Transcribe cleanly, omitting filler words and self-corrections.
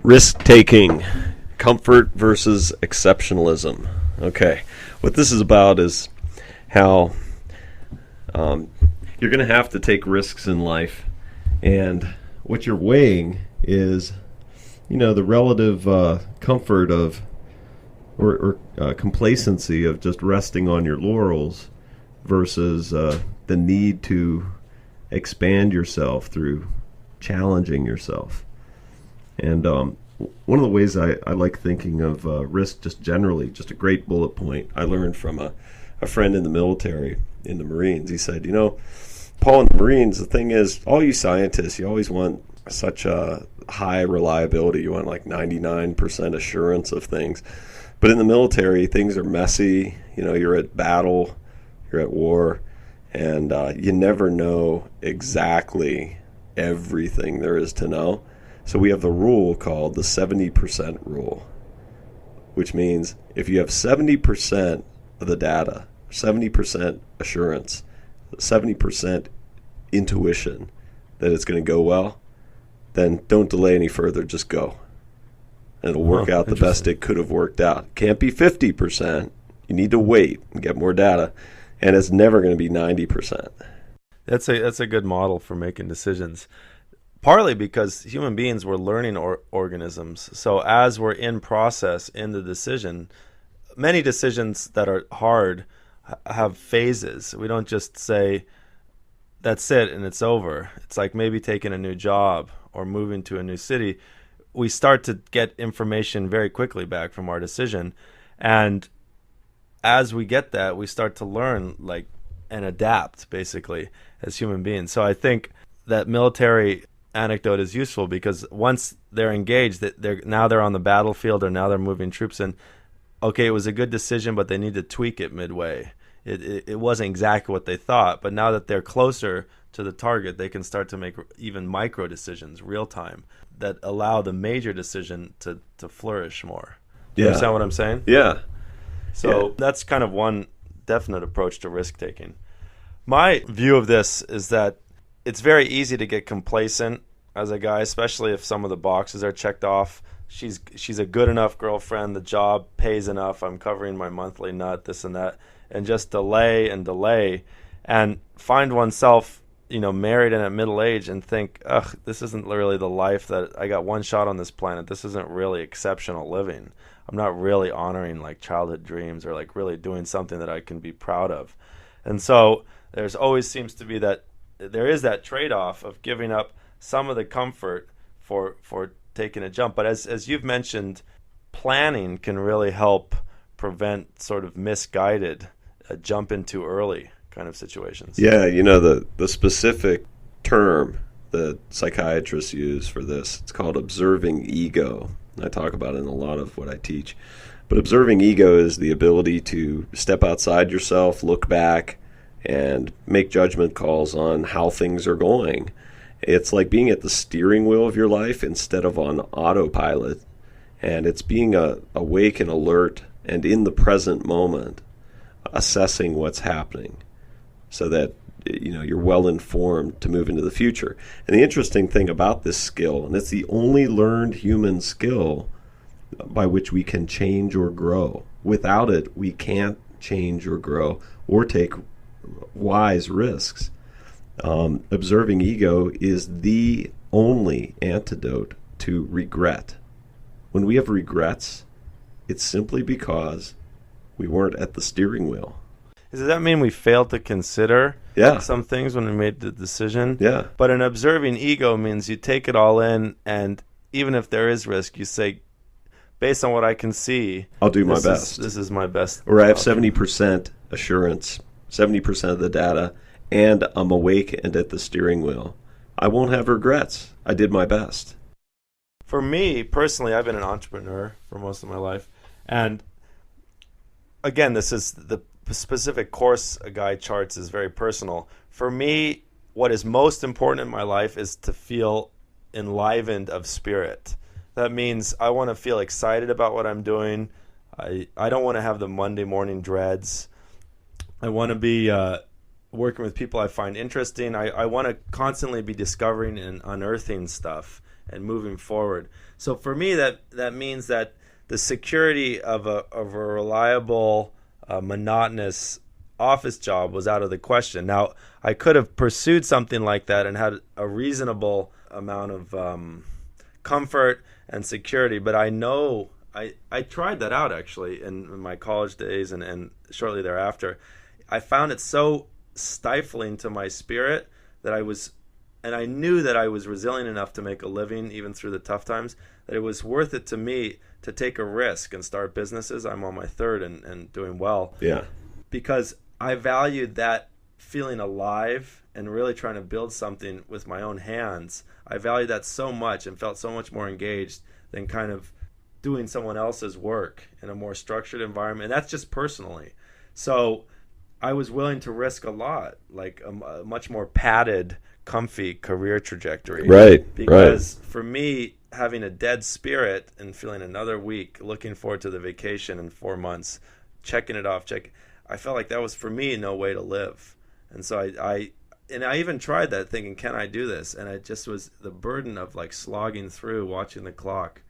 Risk taking, comfort versus exceptionalism. Okay, what this is about is how you're going to have to take risks in life, and what you're weighing is, the relative comfort of or complacency of just resting on your laurels versus the need to expand yourself through challenging yourself. And one of the ways I like thinking of risk just generally, just a great bullet point I learned from a friend in the military, in the Marines. He said, Paul, in the Marines, the thing is, all you scientists, you always want such a high reliability. You want like 99% assurance of things. But in the military, things are messy. You're at battle, you're at war, and you never know exactly everything there is to know. So we have the rule called the 70% rule, which means if you have 70% of the data, 70% assurance, 70% intuition that it's going to go well, then don't delay any further, just go. And it'll work out the best it could have worked out. Can't be 50%. You need to wait and get more data, and it's never going to be 90%. That's a good model for making decisions. Partly because human beings were learning organisms. So as we're in process, in the decision, many decisions that are hard have phases. We don't just say, that's it and it's over. It's like maybe taking a new job or moving to a new city. We start to get information very quickly back from our decision. And as we get that, we start to learn and adapt, basically, as human beings. So I think that military anecdote is useful because once they're engaged, they're on the battlefield, or now they're moving troops in. Okay, it was a good decision, but they need to tweak it midway. It wasn't exactly what they thought, but now that they're closer to the target, they can start to make even micro decisions real time that allow the major decision to flourish more. Do you understand what I'm saying? Yeah. So that's kind of one definite approach to risk taking. My view of this is that it's very easy to get complacent as a guy, especially if some of the boxes are checked off. She's a good enough girlfriend, the job pays enough, I'm covering my monthly nut, this and that, and just delay and find oneself, married and at middle age and think, ugh, this isn't really the life that I got one shot on this planet. This isn't really exceptional living. I'm not really honoring childhood dreams or really doing something that I can be proud of. And so there's always seems to be that there is that trade-off of giving up some of the comfort for taking a jump. But as you've mentioned, planning can really help prevent sort of misguided jump in too early kind of situations. Yeah, the specific term that psychiatrists use for this, it's called observing ego. I talk about it in a lot of what I teach. But observing ego is the ability to step outside yourself, look back, and make judgment calls on how things are going. It's like being at the steering wheel of your life instead of on autopilot. And it's being awake and alert and in the present moment, assessing what's happening so that you're well informed to move into the future. And the interesting thing about this skill, and it's the only learned human skill by which we can change or grow. Without it, we can't change or grow or take wise risks. Observing ego is the only antidote to regret. When we have regrets, it's simply because we weren't at the steering wheel. Does that mean we failed to consider some things when we made the decision? Yeah. But an observing ego means you take it all in, and even if there is risk, you say, based on what I can see, I'll do my best. This is my best. Or I have 70% assurance, 70% of the data, and I'm awake and at the steering wheel. I won't have regrets. I did my best. For me, personally, I've been an entrepreneur for most of my life. And again, this is the specific course a guy charts is very personal. For me, what is most important in my life is to feel enlivened of spirit. That means I want to feel excited about what I'm doing. I don't want to have the Monday morning dreads. I want to be working with people I find interesting. I want to constantly be discovering and unearthing stuff and moving forward. So for me, that means that the security of a reliable, monotonous office job was out of the question. Now, I could have pursued something like that and had a reasonable amount of comfort and security, but I know I tried that out actually in my college days and shortly thereafter. I found it so stifling to my spirit that I knew that I was resilient enough to make a living even through the tough times, that it was worth it to me to take a risk and start businesses. I'm on my third and doing well. Yeah. Because I valued that feeling alive and really trying to build something with my own hands. I valued that so much and felt so much more engaged than kind of doing someone else's work in a more structured environment. And that's just personally. So I was willing to risk a lot, like a much more padded, comfy career trajectory. Right. Because for me, having a dead spirit and feeling another week, looking forward to the vacation in 4 months, checking it off, I felt like that was for me no way to live. And so I even tried that thinking, can I do this? And it just was the burden of like slogging through, watching the clock